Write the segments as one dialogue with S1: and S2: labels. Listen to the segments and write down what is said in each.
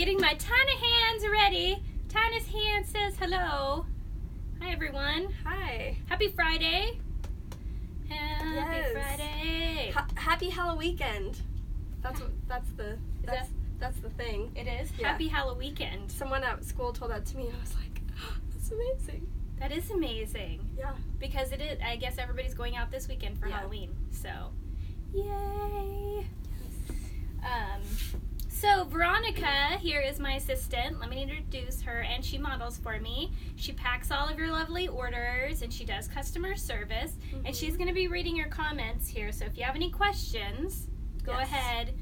S1: getting my Tana hands ready. Tana's hand says hello. Hi, everyone.
S2: Hi.
S1: Happy Friday. Happy Friday.
S2: Happy Halloween weekend. That's the thing.
S1: It is?
S2: Yeah.
S1: Happy Halloween weekend.
S2: Someone at school told that to me and I was like, oh, that's amazing.
S1: That is amazing.
S2: Yeah.
S1: Because it is, I guess everybody's going out this weekend for Halloween. So, yay. So Veronica here is my assistant. Let me introduce her, and she models for me. She packs all of your lovely orders, and she does customer service. Mm-hmm. And she's going to be reading your comments here. So if you have any questions, go ahead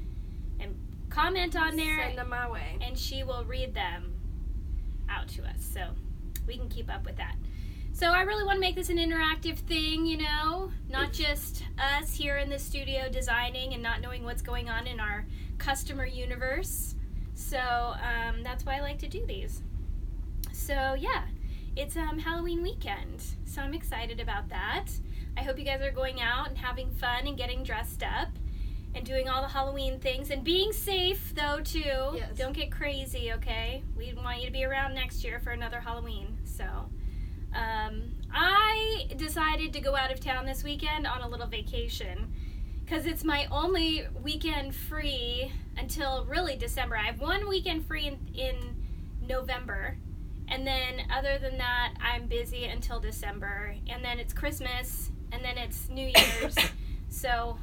S1: and comment on there.
S2: Send them my way.
S1: And she will read them out to us, so we can keep up with that. So I really want to make this an interactive thing, you know, not just us here in the studio designing and not knowing what's going on in our customer universe. So that's why I like to do these. So yeah, it's Halloween weekend, so I'm excited about that. I hope you guys are going out and having fun and getting dressed up and doing all the Halloween things and being safe though too.
S2: Yes. Don't
S1: get crazy, okay? We want you to be around next year for another Halloween. So I decided to go out of town this weekend on a little vacation because it's my only weekend free until really December. I have one weekend free in November, and then other than that I'm busy until December, and then it's Christmas, and then it's New Year's. So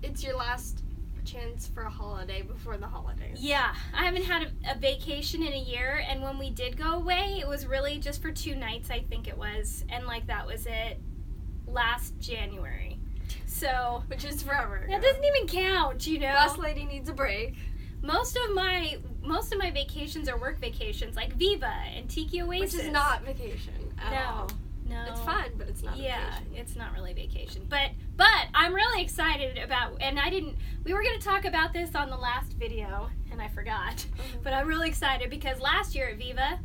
S2: it's your last chance for a holiday before the holidays.
S1: Yeah, I haven't had a vacation in a year, and when we did go away, it was really just for 2 nights, I think it was, and like that was it last January. So,
S2: which is forever.
S1: That doesn't even count, you know.
S2: Boss lady needs a break.
S1: Most of my vacations are work vacations, like Viva and Tiki Oasis.
S2: Which is not vacation at all.
S1: No.
S2: It's fun, but it's not vacation.
S1: Yeah, it's not really vacation. But I'm really excited about, and we were going to talk about this on the last video, and I forgot. Mm-hmm. But I'm really excited because last year at Viva,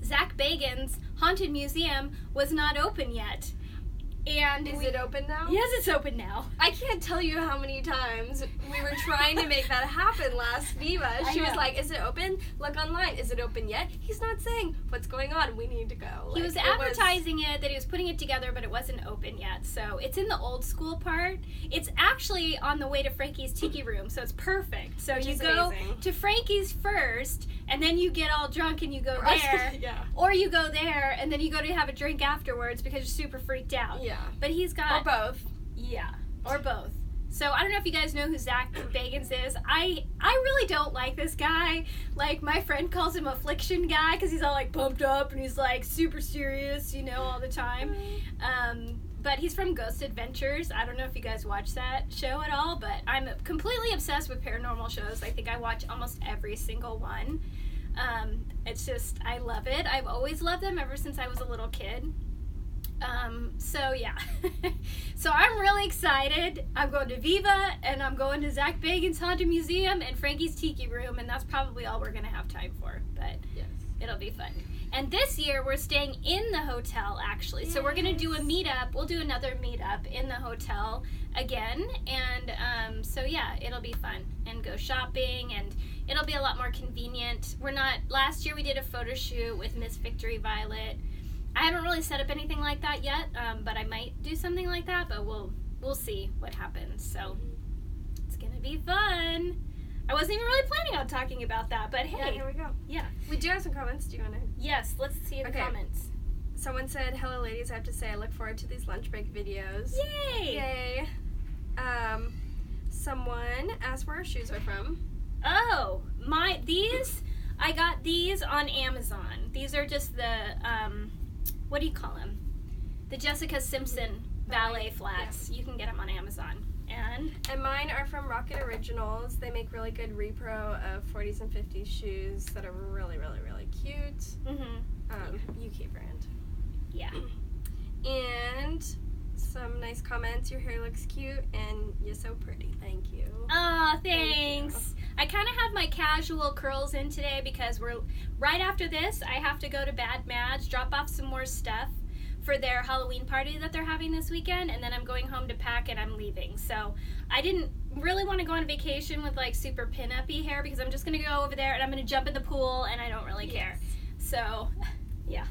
S1: Zach Bagan's Haunted Museum was not open yet. And
S2: is it open now?
S1: Yes, it's open now.
S2: I can't tell you how many times we were trying to make that happen last Viva. She was like, is it open? Look online. Is it open yet? He's not saying what's going on. We need to go.
S1: He was advertising it, that he was putting it together, but it wasn't open yet. So it's in the old school part. It's actually on the way to Frankie's Tiki Room, so it's perfect. So you go to Frankie's first, and then you get all drunk and you go there.
S2: Yeah.
S1: Or you go there, and then you go to have a drink afterwards because you're super freaked out.
S2: Yeah.
S1: But he's got...
S2: Or both.
S1: Yeah, or both. So I don't know if you guys know who Zach Bagans is. I really don't like this guy. Like, my friend calls him Affliction Guy because he's all, like, pumped up and he's, like, super serious, you know, all the time. But he's from Ghost Adventures. I don't know if you guys watch that show at all, but I'm completely obsessed with paranormal shows. I think I watch almost every single one. It's just, I love it. I've always loved them ever since I was a little kid. So yeah. So I'm really excited. I'm going to Viva, and I'm going to Zach Bagan's Haunted Museum and Frankie's Tiki Room, and that's probably all we're going to have time for, but yes, it'll be fun. And this year we're staying in the hotel, actually. Yes. So we're going to do a meetup. We'll do another meetup in the hotel again, and so yeah, it'll be fun, and go shopping, and it'll be a lot more convenient. Last year we did a photo shoot with Miss Victory Violet. I haven't really set up anything like that yet, but I might do something like that, but we'll see what happens. So it's gonna be fun. I wasn't even really planning on talking about that, but hey.
S2: Yeah, here we go.
S1: Yeah.
S2: We do have some comments. Do you want to?
S1: Yes, let's see the comments.
S2: Someone said, hello ladies, I have to say I look forward to these lunch break videos.
S1: Yay!
S2: Yay. Someone asked where our shoes are from.
S1: Oh, I got these on Amazon. These are just the, what do you call them? The Jessica Simpson ballet flats. Yeah. You can get them on Amazon. And
S2: mine are from Rocket Originals. They make really good repro of 40s and 50s shoes that are really, really, really cute. Mm-hmm. UK brand.
S1: Yeah.
S2: And some nice comments. Your hair looks cute and you're so pretty. Thank you.
S1: Oh, thanks. I kind of have my casual curls in today because right after this, I have to go to Bad Madge, drop off some more stuff for their Halloween party that they're having this weekend, and then I'm going home to pack and I'm leaving. So I didn't really want to go on vacation with like super pin-up-y hair because I'm just going to go over there and I'm going to jump in the pool and I don't really care. So, yeah.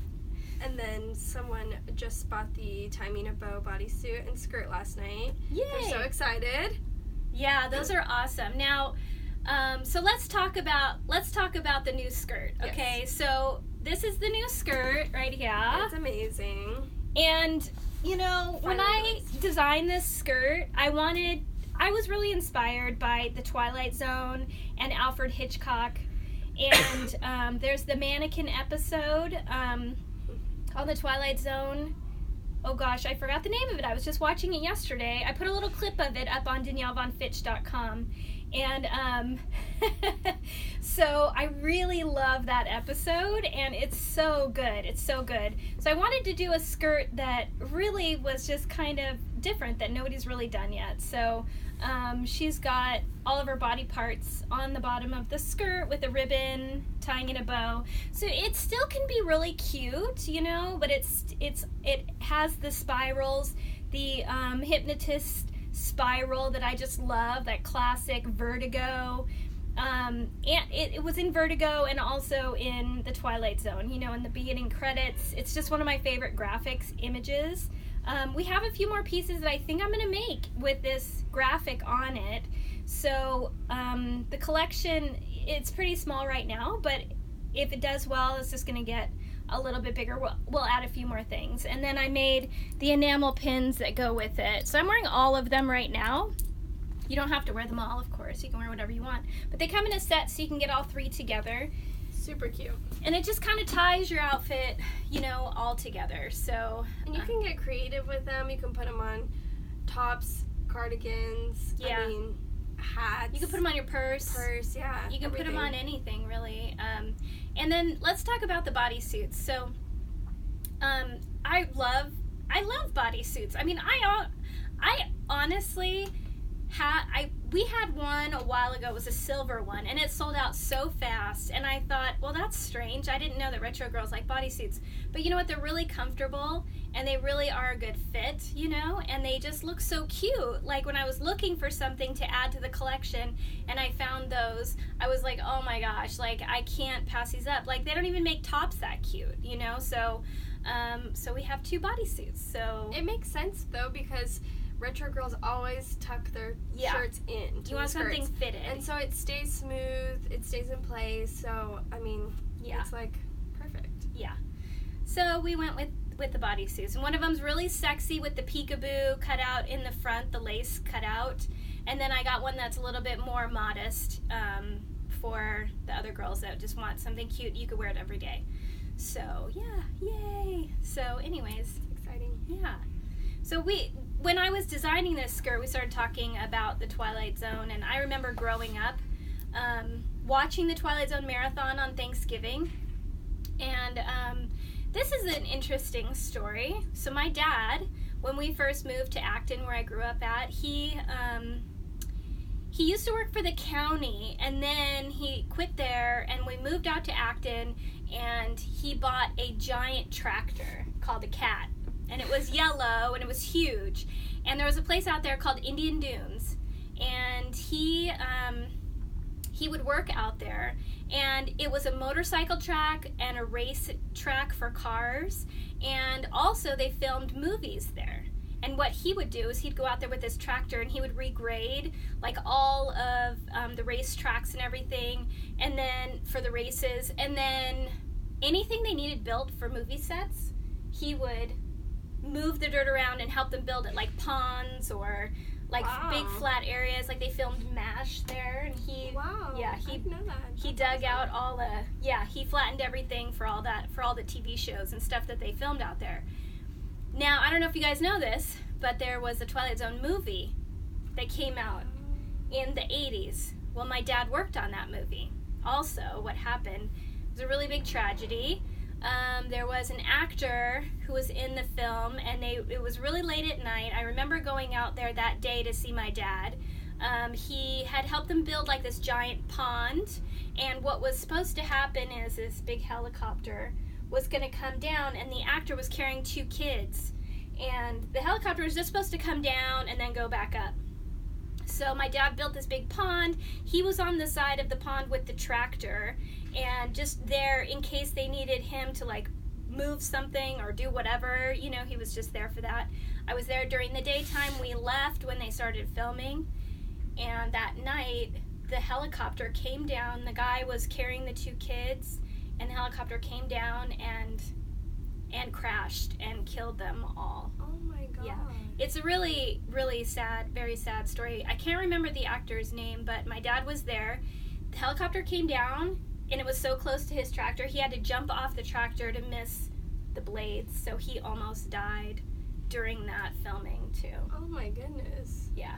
S2: And then someone just bought the Tie Me in a Bow bodysuit and skirt last night.
S1: Yay!
S2: We're so excited.
S1: Yeah, those are awesome. Now, so let's talk about the new skirt. Okay,
S2: Yes.
S1: So this is the new skirt right here.
S2: It's amazing.
S1: And you know, when I designed this skirt, I was really inspired by the Twilight Zone and Alfred Hitchcock. And there's the mannequin episode on the Twilight Zone. Oh gosh, I forgot the name of it. I was just watching it yesterday. I put a little clip of it up on DenialleVonFitch.com. And so I really love that episode, and it's so good. It's so good. So I wanted to do a skirt that really was just kind of different, that nobody's really done yet. So she's got all of her body parts on the bottom of the skirt with a ribbon tying in a bow. So it still can be really cute, you know, but it has the spirals, the hypnotist spiral that I just love, that classic Vertigo. And it was in Vertigo and also in the Twilight Zone, you know, in the beginning credits. It's just one of my favorite graphics images. We have a few more pieces that I think I'm going to make with this graphic on it. So the collection, it's pretty small right now, but if it does well, it's just going to get a little bit bigger. We'll add a few more things. And then I made the enamel pins that go with it. So I'm wearing all of them right now. You don't have to wear them all, of course. You can wear whatever you want. But they come in a set so you can get all three together.
S2: Super cute.
S1: And it just kind of ties your outfit, you know, all together. So,
S2: and you can get creative with them. You can put them on tops, cardigans,
S1: yeah.
S2: I mean, hats.
S1: You can put them on your purse.
S2: Yeah.
S1: You can
S2: everything.
S1: put them on anything, really. And then let's talk about the bodysuits. So, I love bodysuits. I mean, I honestly we had one a while ago. It was a silver one, and it sold out so fast. And I thought, well, that's strange. I didn't know that retro girls like bodysuits. But you know what? They're really comfortable, and they really are a good fit, you know? And they just look so cute. Like, when I was looking for something to add to the collection, and I found those, I was like, oh my gosh, like, I can't pass these up. Like, they don't even make tops that cute, you know? So we have two bodysuits. So
S2: it makes sense, though, because retro girls always tuck their shirts in.
S1: You want something fitted.
S2: And so it stays smooth, it stays in place. So, I mean, it's like perfect.
S1: Yeah. So we went with the bodysuits. And one of them's really sexy with the peekaboo cut out in the front, the lace cut out. And then I got one that's a little bit more modest for the other girls that just want something cute. You could wear it every day. So, yeah, yay. So, anyways.
S2: It's exciting.
S1: Yeah. So when I was designing this skirt, we started talking about the Twilight Zone, and I remember growing up watching the Twilight Zone marathon on Thanksgiving, and this is an interesting story. So my dad, when we first moved to Acton, where I grew up at, he used to work for the county, and then he quit there, and we moved out to Acton, and he bought a giant tractor called a Cat. And it was yellow, and it was huge. And there was a place out there called Indian Dunes. And he would work out there. And it was a motorcycle track and a race track for cars. And also they filmed movies there. And what he would do is he'd go out there with his tractor, and he would regrade like all of the race tracks and everything. And then for the races. And then anything they needed built for movie sets, he would move the dirt around and help them build it, like ponds or like big flat areas. Like they filmed MASH there, and he
S2: I didn't know that.
S1: He dug out all he flattened everything for all the TV shows and stuff that they filmed out there. Now, I don't know if you guys know this, but there was a Twilight Zone movie that came out in the 80s. Well, my dad worked on that movie. Also, what happened was a really big tragedy. There was an actor who was in the film, and it was really late at night. I remember going out there that day to see my dad. He had helped them build like this giant pond, and what was supposed to happen is this big helicopter was going to come down, and the actor was carrying 2 kids. And the helicopter was just supposed to come down and then go back up. So my dad built this big pond. He was on the side of the pond with the tractor, and just there in case they needed him to like move something or do whatever, you know, he was just there for that. I was there during the daytime. We left when they started filming, and that night the helicopter came down. The guy was carrying the 2 kids, and the helicopter came down and crashed and killed them all.
S2: Oh my god.
S1: Yeah. It's a really, really sad, very sad story. I can't remember the actor's name, but my dad was there. The helicopter came down, and it was so close to his tractor, he had to jump off the tractor to miss the blades, so he almost died during that filming, too.
S2: Oh my goodness.
S1: Yeah.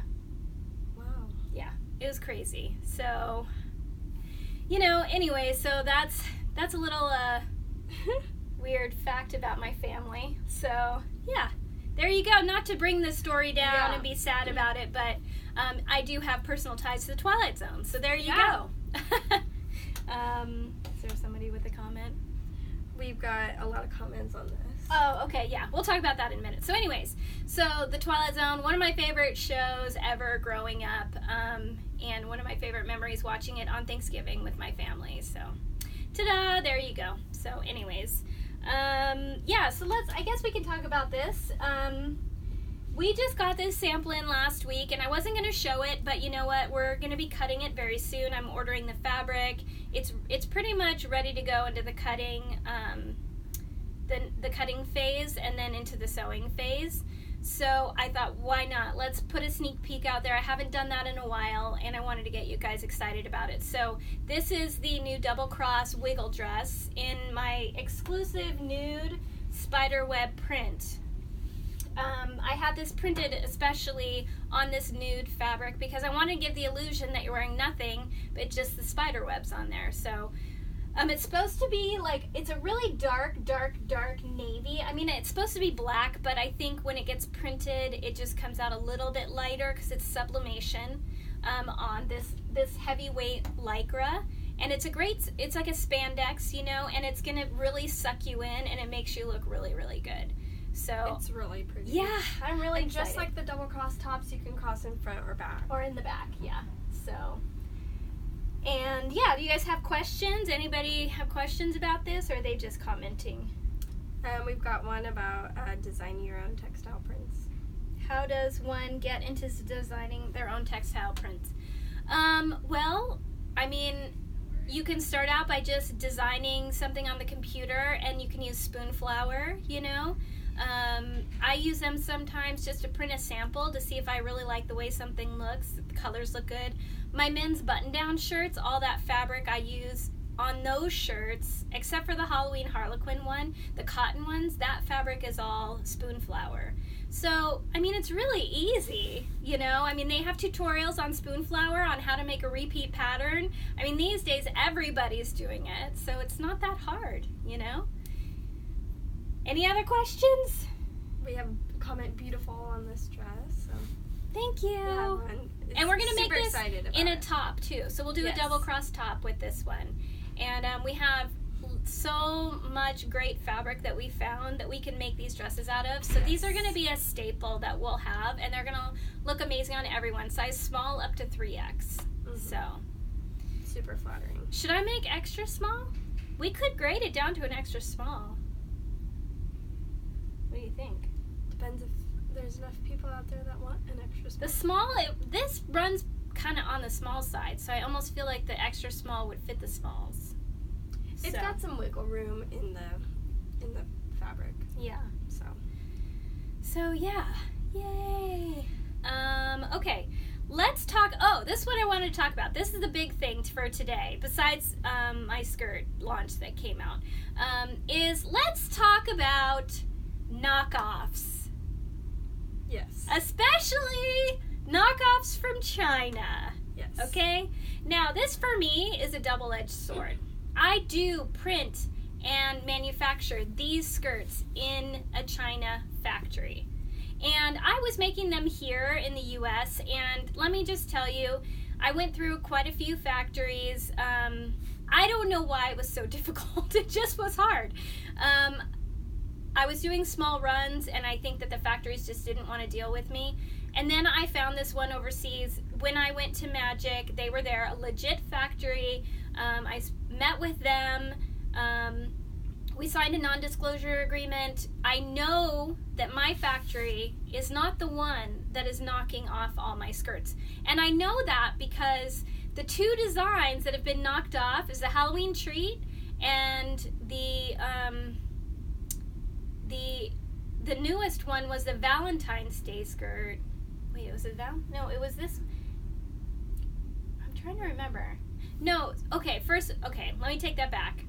S2: Wow.
S1: Yeah. It was crazy. So, you know, anyway, so that's a little, weird fact about my family. So, yeah. There you go. Not to bring this story down and be sad about it, but I do have personal ties to the Twilight Zone. So there you go. Is there somebody with a comment?
S2: We've got a lot of comments on this.
S1: Oh, okay, yeah. We'll talk about that in a minute. So anyways, so the Twilight Zone, one of my favorite shows ever growing up, and one of my favorite memories watching it on Thanksgiving with my family. So, ta-da, there you go. So anyways, yeah, so I guess we can talk about this. We just got this sample in last week, and I wasn't going to show it, but you know what? We're going to be cutting it very soon. I'm ordering the fabric. It's pretty much ready to go into the cutting, the cutting phase, and then into the sewing phase. So I thought, why not? Let's put a sneak peek out there. I haven't done that in a while, and I wanted to get you guys excited about it. So this is the new double cross wiggle dress in my exclusive nude spiderweb print. I had this printed especially on this nude fabric because I want to give the illusion that you're wearing nothing but just the spider webs on there. So it's supposed to be like, it's a really dark navy. I mean, it's supposed to be black, but I think when it gets printed, it just comes out a little bit lighter because it's sublimation on this heavyweight lycra. And it's like a spandex, you know, and it's going to really suck you in, and it makes you look really, really good. So
S2: it's really pretty.
S1: Yeah, I'm really
S2: and
S1: excited.
S2: Just like the double cross tops, you can cross in front or back.
S1: Or in the back, yeah. So, and yeah, do you guys have questions? Anybody have questions about this, or are they just commenting?
S2: We've got one about designing your own textile prints.
S1: How does one get into designing their own textile prints? Well, I mean, you can start out by just designing something on the computer, and you can use spoon flower, you know. I use them sometimes just to print a sample to see if I really like the way something looks, if the colors look good. My men's button-down shirts, all that fabric I use on those shirts, except for the Halloween Harlequin one, the cotton ones, that fabric is all spoon flower. So, I mean, it's really easy, you know. I mean, they have tutorials on spoon flower on how to make a repeat pattern. I mean, these days everybody's doing it, so it's not that hard, you know. Any other questions?
S2: We have a comment beautiful on this dress. So.
S1: Thank you.
S2: Yeah,
S1: and we're going to make this in a
S2: it.
S1: top, too. So we'll do a double cross top with this one. And we have so much great fabric that we found that we can make these dresses out of. So these are going to be a staple that we'll have, and they're going to look amazing on everyone. Size small up to 3X. Mm-hmm. So.
S2: Super flattering.
S1: Should I make extra small? We could grade it down to an extra small. What do you think?
S2: Depends if there's enough people out there that want an extra small.
S1: The small, this runs kind of on the small side, so I almost feel like the extra small would fit the smalls.
S2: It's got some wiggle room in the fabric.
S1: Yeah.
S2: So
S1: yeah. Yay. Okay. Let's talk. Oh, this is what I wanted to talk about. This is the big thing for today, besides my skirt launch that came out, is let's talk about knockoffs.
S2: Yes.
S1: Especially knockoffs from China.
S2: Yes.
S1: Okay? Now, this for me is a double-edged sword. I do print and manufacture these skirts in a China factory. And I was making them here in the U.S., and let me just tell you, I went through quite a few factories I don't know why it was so difficult. It just was hard. I was doing small runs, and I think that the factories just didn't want to deal with me. And then I found this one overseas. When I went to Magic, they were there, a legit factory. I met with them. We signed a non-disclosure agreement. I know that my factory is not the one that is knocking off all my skirts. And I know that because the two designs that have been knocked off is the Halloween treat and the newest one was the Valentine's Day skirt. Wait, was it No, it was this. I'm trying to remember. No, okay, let me take that back.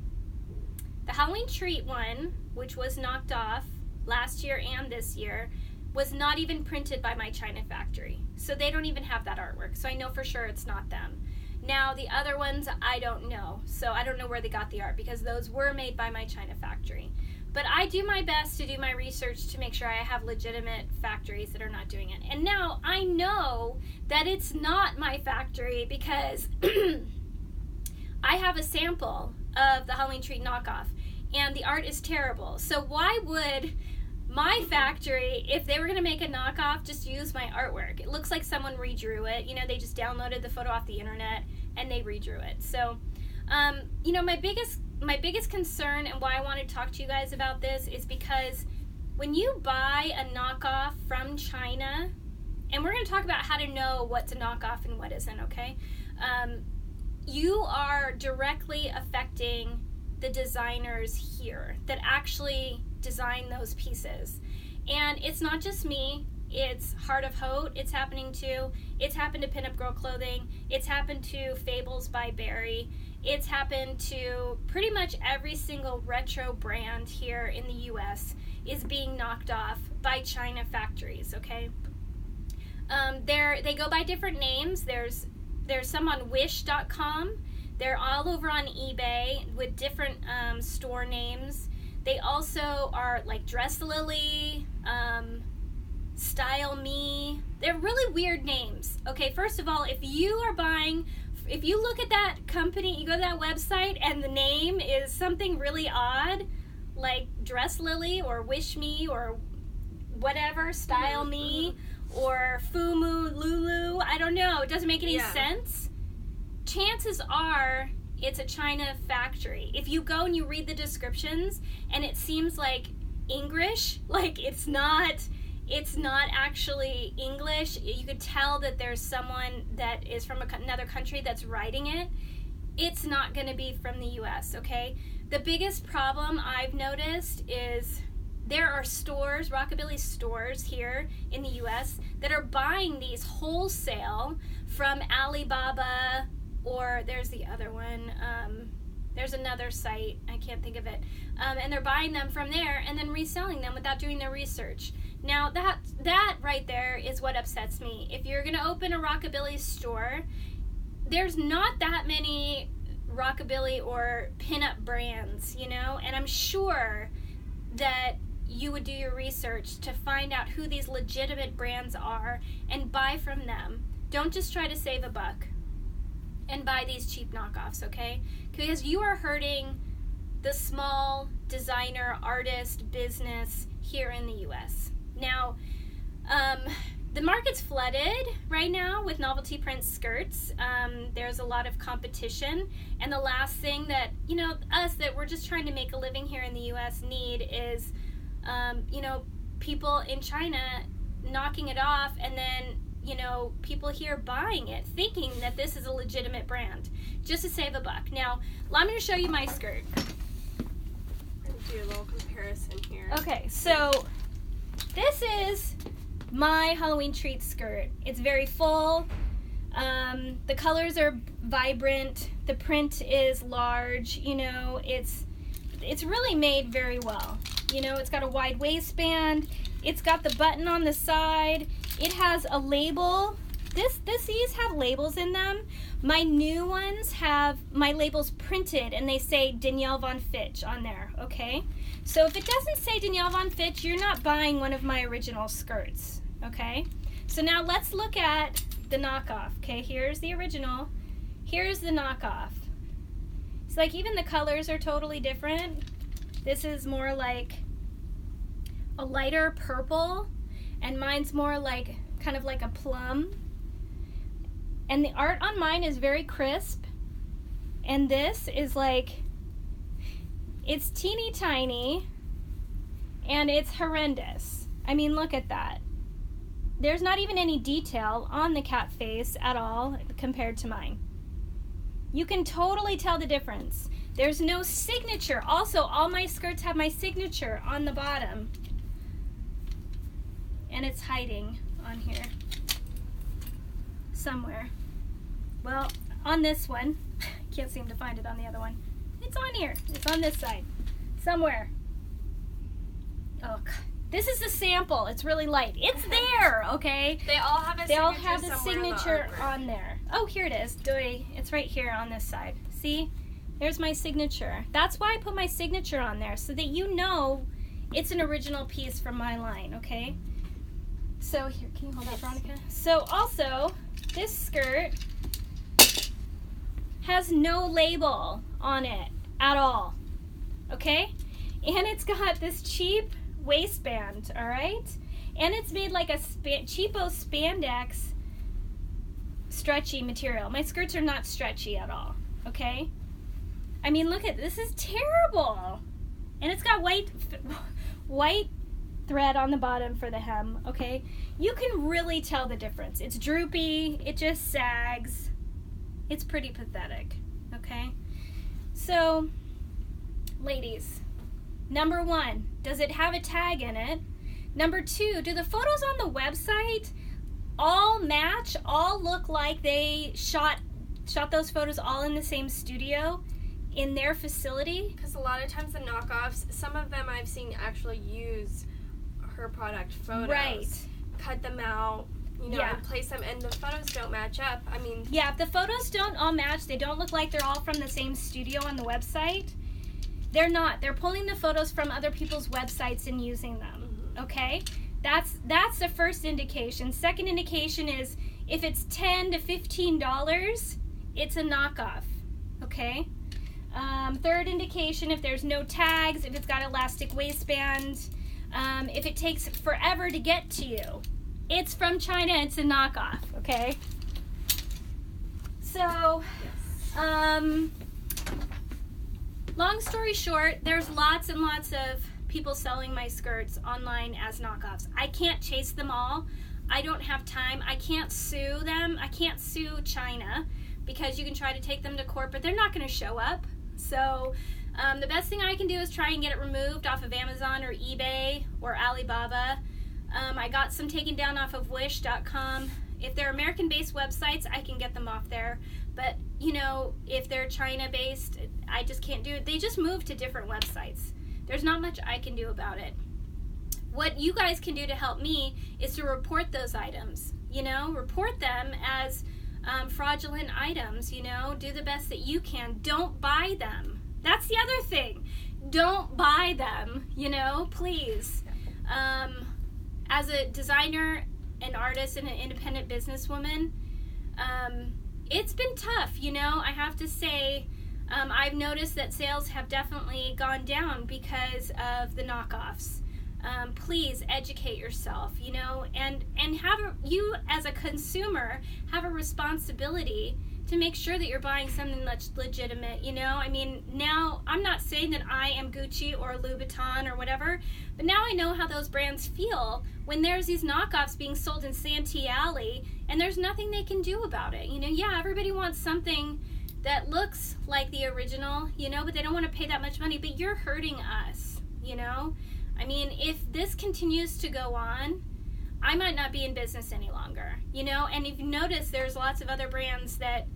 S1: The Halloween treat one, which was knocked off last year and this year, was not even printed by my China factory. So they don't even have that artwork. So I know for sure it's not them. Now, the other ones, I don't know. So I don't know where they got the art because those were made by my China factory. But I do my best to do my research to make sure I have legitimate factories that are not doing it. And now I know that it's not my factory because I have a sample of the Halloween treat knockoff and the art is terrible. So why would my factory, if they were going to make a knockoff, just use my artwork? It looks like someone redrew it. You know, they just downloaded the photo off the internet and they redrew it. So, you know, my biggest concern and why I want to talk to you guys about this is because when you buy a knockoff from China, and we're going to talk about how to know what's a knockoff and what isn't, okay? You are directly affecting the designers here that actually design those pieces. And it's not just me, it's Heart of Haute, it's happening to, it's happened to Pinup Girl Clothing, it's happened to Fables by Barry, it's happened to pretty much every single retro brand here in the US is being knocked off by China factories, okay? They go by different names. There's some on wish.com. They're all over on eBay with different store names. They also are like Dress Lily, Style Me. They're really weird names. Okay, first of all, if you look at that company, you go to that website and the name is something really odd, like Dress Lily or Wish Me or whatever, Style Me or Fumu Lulu, I don't know, it doesn't make any sense. Chances are it's a China factory. If you go and you read the descriptions and it seems like English, like it's not actually English, you could tell that there's someone that is from another country that's writing it, it's not going to be from the US, okay? The biggest problem I've noticed is there are stores, Rockabilly stores here in the US that are buying these wholesale from Alibaba, or there's the other one, there's another site, I can't think of it, and they're buying them from there and then reselling them without doing their research. Now that right there is what upsets me. If you're going to open a Rockabilly store, there's not that many Rockabilly or pinup brands, you know, and I'm sure that you would do your research to find out who these legitimate brands are and buy from them. Don't just try to save a buck and buy these cheap knockoffs, okay? Because you are hurting the small designer, artist, business here in the US. Now, the market's flooded right now with novelty print skirts. There's a lot of competition, and the last thing that, you know, us that we're just trying to make a living here in the US need is, you know, people in China knocking it off and then, you know, people here buying it, thinking that this is a legitimate brand, just to save a buck. Now, I'm going to show you my skirt.
S2: I'm going to do a little comparison here.
S1: Okay, so this is my Halloween treat skirt. It's very full. The colors are vibrant. The print is large. You know, it's really made very well. You know, it's got a wide waistband. It's got the button on the side. It has a label. These have labels in them. My new ones have my labels printed and they say Denialle Von Fitch on there, okay? So if it doesn't say Denialle Von Fitch, you're not buying one of my original skirts, okay? So now let's look at the knockoff, okay? Here's the original. Here's the knockoff. So like even the colors are totally different. This is more like a lighter purple, and mine's more like kind of like a plum. And the art on mine is very crisp, and this is like, it's teeny tiny, and it's horrendous. I mean, look at that. There's not even any detail on the cat face at all compared to mine. You can totally tell the difference. There's no signature. Also, all my skirts have my signature on the bottom. And it's hiding on here somewhere. Well, on this one, can't seem to find it on the other one. It's on here. It's on this side. Somewhere. Oh, God. This is a sample. It's really light. It's there, okay?
S2: They all have a
S1: signature on there. Oh, here it is. It's right here on this side. See? There's my signature. That's why I put my signature on there, so that you know it's an original piece from my line, okay? So here, can you hold that, Veronica? So also, this skirt has no label on it at all, okay? And it's got this cheap waistband, all right? And it's made like a cheapo spandex stretchy material. My skirts are not stretchy at all, okay? I mean, look at this. Is terrible. And it's got white thread on the bottom for the hem, okay? You can really tell the difference. It's droopy. It just sags. It's pretty pathetic, okay? So, ladies, number 1, does it have a tag in it? Number 2, do the photos on the website all match, all look like they shot those photos all in the same studio in their facility?
S2: Because a lot of times the knockoffs, some of them I've seen actually use her product photos.
S1: Right.
S2: Cut them out, you know, and place them, and the photos don't match up. I mean...
S1: Yeah, if the photos don't all match, they don't look like they're all from the same studio on the website, they're not. They're pulling the photos from other people's websites and using them, okay? That's the first indication. Second indication is if it's $10 to $15, it's a knockoff, okay? Third indication, if there's no tags, if it's got elastic waistband, if it takes forever to get to you, it's from China, it's a knockoff, okay? So, long story short, there's lots and lots of people selling my skirts online as knockoffs. I can't chase them all. I don't have time. I can't sue them. I can't sue China because you can try to take them to court, but they're not going to show up. So the best thing I can do is try and get it removed off of Amazon or eBay or Alibaba. I got some taken down off of Wish.com. If they're American-based websites, I can get them off there. But, you know, if they're China-based, I just can't do it. They just move to different websites. There's not much I can do about it. What you guys can do to help me is to report those items. You know, report them as fraudulent items, you know. Do the best that you can. Don't buy them. That's the other thing. Don't buy them, you know, please. As a designer, an artist, and an independent businesswoman, it's been tough, you know. I have to say, I've noticed that sales have definitely gone down because of the knockoffs. Please educate yourself, you know, and you as a consumer have a responsibility to make sure that you're buying something that's legitimate, you know. I mean, now I'm not saying that I am Gucci or Louis Vuitton or whatever, but now I know how those brands feel when there's these knockoffs being sold in Santee Alley and there's nothing they can do about it. You know, yeah, everybody wants something that looks like the original, you know, but they don't want to pay that much money. But you're hurting us, you know. I mean, if this continues to go on, I might not be in business any longer, you know. And if you notice, there's lots of other brands that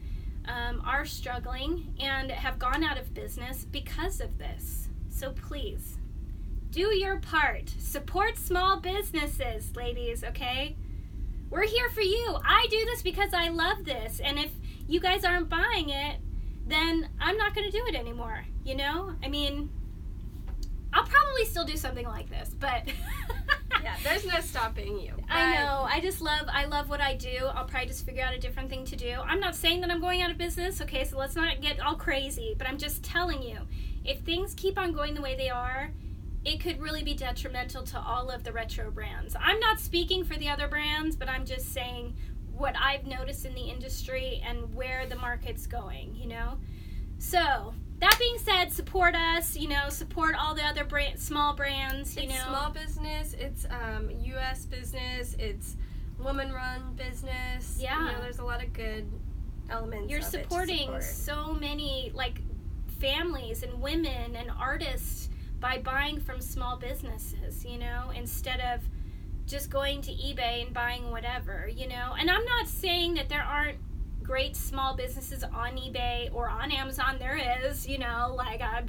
S1: are struggling and have gone out of business because of this. So please, do your part. Support small businesses, ladies, okay? We're here for you. I do this because I love this. And if you guys aren't buying it, then I'm not going to do it anymore, you know? I mean, I'll probably still do something like this, but
S2: Yeah, there's no stopping you.
S1: I know. I love what I do. I'll probably just figure out a different thing to do. I'm not saying that I'm going out of business, okay, so let's not get all crazy, but I'm just telling you, if things keep on going the way they are, it could really be detrimental to all of the retro brands. I'm not speaking for the other brands, but I'm just saying what I've noticed in the industry and where the market's going, you know? So, that being said, support us, you know, support all the other small brands, you know.
S2: It's small business, it's U.S. business, it's woman-run business.
S1: Yeah.
S2: You know, there's a lot of good elements.
S1: You're supporting so many, like, families and women and artists by buying from small businesses, you know, instead of just going to eBay and buying whatever, you know. And I'm not saying that there aren't great small businesses on eBay or on Amazon. There is, you know, like, I'm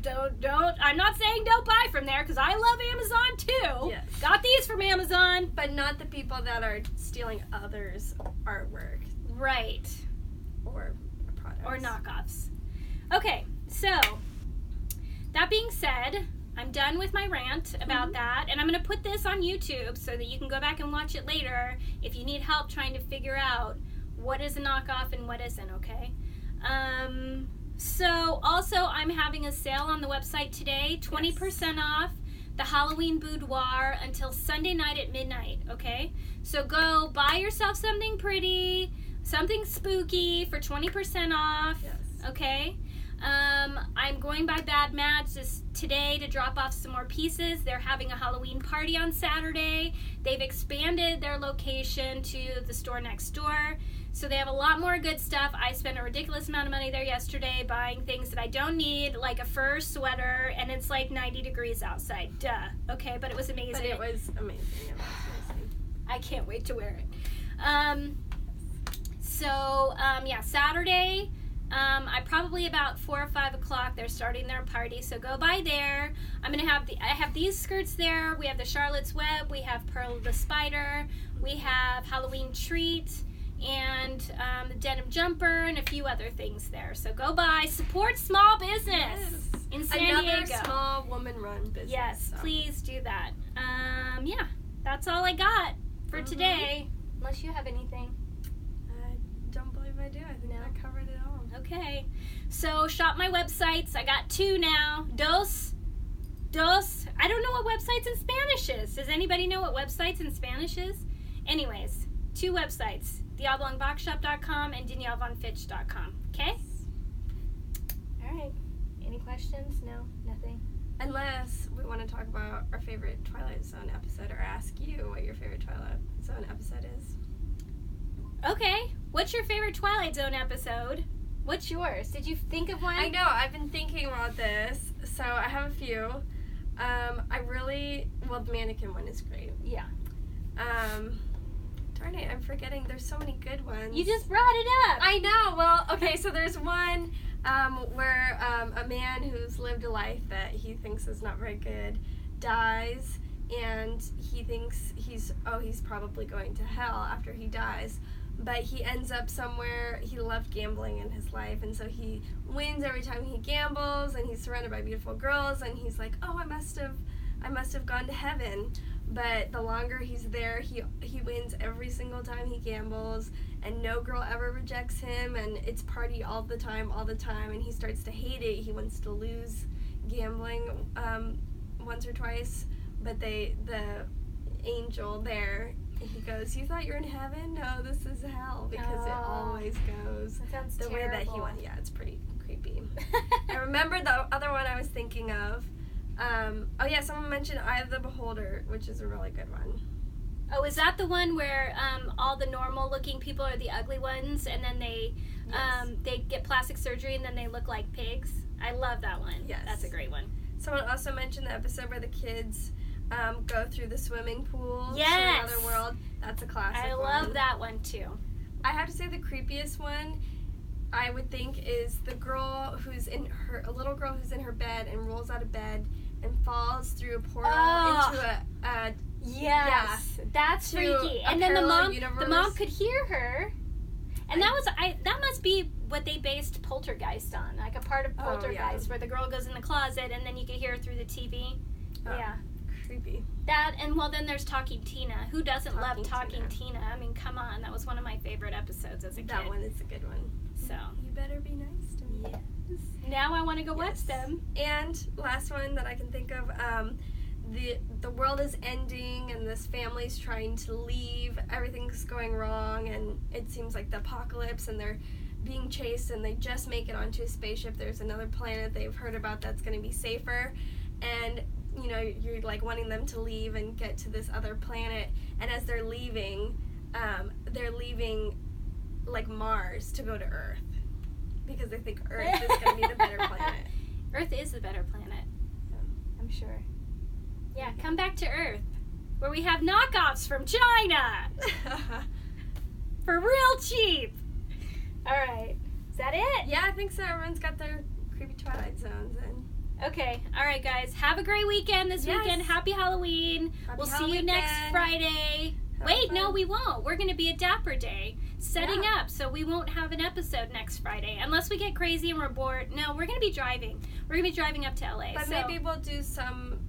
S1: not saying don't buy from there, because I love Amazon too.
S2: Yes.
S1: Got these from Amazon.
S2: But not the people that are stealing others' artwork.
S1: Right.
S2: Or products.
S1: Or knockoffs. Okay, so, that being said, I'm done with my rant about that, and I'm going to put this on YouTube so that you can go back and watch it later if you need help trying to figure out what is a knockoff and what isn't, okay? So, also, I'm having a sale on the website today, 20% off the Halloween Boudoir until Sunday night at midnight, okay? So go buy yourself something pretty, something spooky for 20% off, okay? I'm going by Bad Match today to drop off some more pieces. They're having a Halloween party on Saturday. They've expanded their location to the store next door. So they have a lot more good stuff. I spent a ridiculous amount of money there yesterday buying things that I don't need, like a fur sweater, and it's like 90 degrees outside. Duh. Okay, but it was amazing.
S2: But it was amazing.
S1: I can't wait to wear it. Saturday, I probably about 4 or 5 o'clock, they're starting their party, so go by there. I have these skirts there. We have the Charlotte's Web, we have Pearl the Spider, we have Halloween Treat, and the denim jumper, and a few other things there. So go by, support small business in San Diego.
S2: Another small woman-run business.
S1: Yes, please do that. That's all I got for today. Unless you have anything.
S2: I don't believe I do. I think I covered it all.
S1: Okay. So shop my websites. I got 2 now. Dos. I don't know what websites in Spanish is. Does anybody know what websites in Spanish is? Anyways, 2 websites. theoblongboxshop.com and deniallevonfitch.com. Okay? All right. Any questions? No? Nothing?
S2: Unless we want to talk about our favorite Twilight Zone episode, or ask you what your favorite Twilight Zone episode is.
S1: Okay. What's your favorite Twilight Zone episode? What's yours? Did you think of one?
S2: I know. I've been thinking about this. So I have a few. The mannequin one is great.
S1: Yeah.
S2: Darn it, I'm forgetting. There's so many good ones.
S1: You just brought it up.
S2: I know. Well, okay, so there's one where a man who's lived a life that he thinks is not very good dies, and he thinks he's probably going to hell after he dies. But he ends up somewhere. He loved gambling in his life, and so he wins every time he gambles, and he's surrounded by beautiful girls, and he's like, oh, I must have gone to heaven. But the longer he's there, he wins every single time he gambles, and no girl ever rejects him, and it's party all the time, and he starts to hate it. He wants to lose gambling once or twice, but the angel there, he goes, you thought you were in heaven? No, this is hell, because it always goes the way that he wants. Yeah, it's pretty creepy. I remember the other one I was thinking of. Someone mentioned Eye of the Beholder, which is a really good one.
S1: Oh, is that the one where all the normal-looking people are the ugly ones, and then they get plastic surgery, and then they look like pigs? I love that one.
S2: Yes.
S1: That's a great one.
S2: Someone also mentioned the episode where the kids go through the swimming pool to
S1: Yes.
S2: another world. That's a classic
S1: I love that one, too.
S2: I have to say the creepiest one, I would think, is the girl a little girl who's in her bed and rolls out of bed and falls through a portal into a
S1: yes, that's freaky. And then the mom could hear her, and that must be what they based Poltergeist on, like a part of Poltergeist, where the girl goes in the closet and then you could hear her through the TV.
S2: Oh,
S1: yeah,
S2: creepy.
S1: That, and well, then there's Talking Tina. Who doesn't love Talking
S2: Tina.
S1: Tina? I mean, come on. That was one of my favorite episodes as a kid.
S2: That one is a good one.
S1: So.
S2: You better be nice to me.
S1: Yes. Now I want to go watch them.
S2: And last one that I can think of, the world is ending and this family's trying to leave. Everything's going wrong and it seems like the apocalypse and they're being chased and they just make it onto a spaceship. There's another planet they've heard about that's going to be safer. And, you know, you're like wanting them to leave and get to this other planet. And as they're leaving like Mars to go to Earth. Because they think Earth is going to be the better planet.
S1: Earth is the better planet.
S2: Yeah.
S1: I'm sure. Yeah, come back to Earth, where we have knockoffs from China for real cheap. All right, is that it?
S2: Yeah, I think so. Everyone's got their creepy Twilight Zones in.
S1: Okay, all right, guys. Have a great weekend this weekend. Happy Halloween. We'll see you next Friday. Wait, no, we won't. We're going to be at Dapper Day, setting up, so we won't have an episode next Friday. Unless we get crazy and we're bored. No, we're going to be driving. We're going to be driving up to LA.
S2: But maybe we'll do some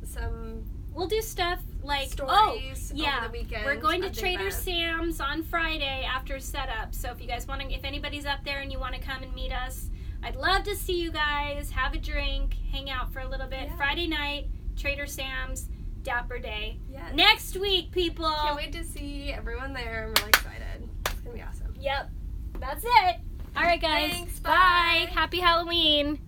S1: we'll do stuff like
S2: stories over the weekend.
S1: We're going to Trader Sam's on Friday after setup. So if you guys want to, if anybody's up there and you want to come and meet us, I'd love to see you guys, have a drink, hang out for a little bit. Yeah. Friday night, Trader Sam's, Dapper Day.
S2: Yes.
S1: Next week, people.
S2: Can't wait to see everyone there. I'm really excited. It's going to be awesome.
S1: Yep. That's it. All right, guys.
S2: Thanks.
S1: Bye. Happy Halloween.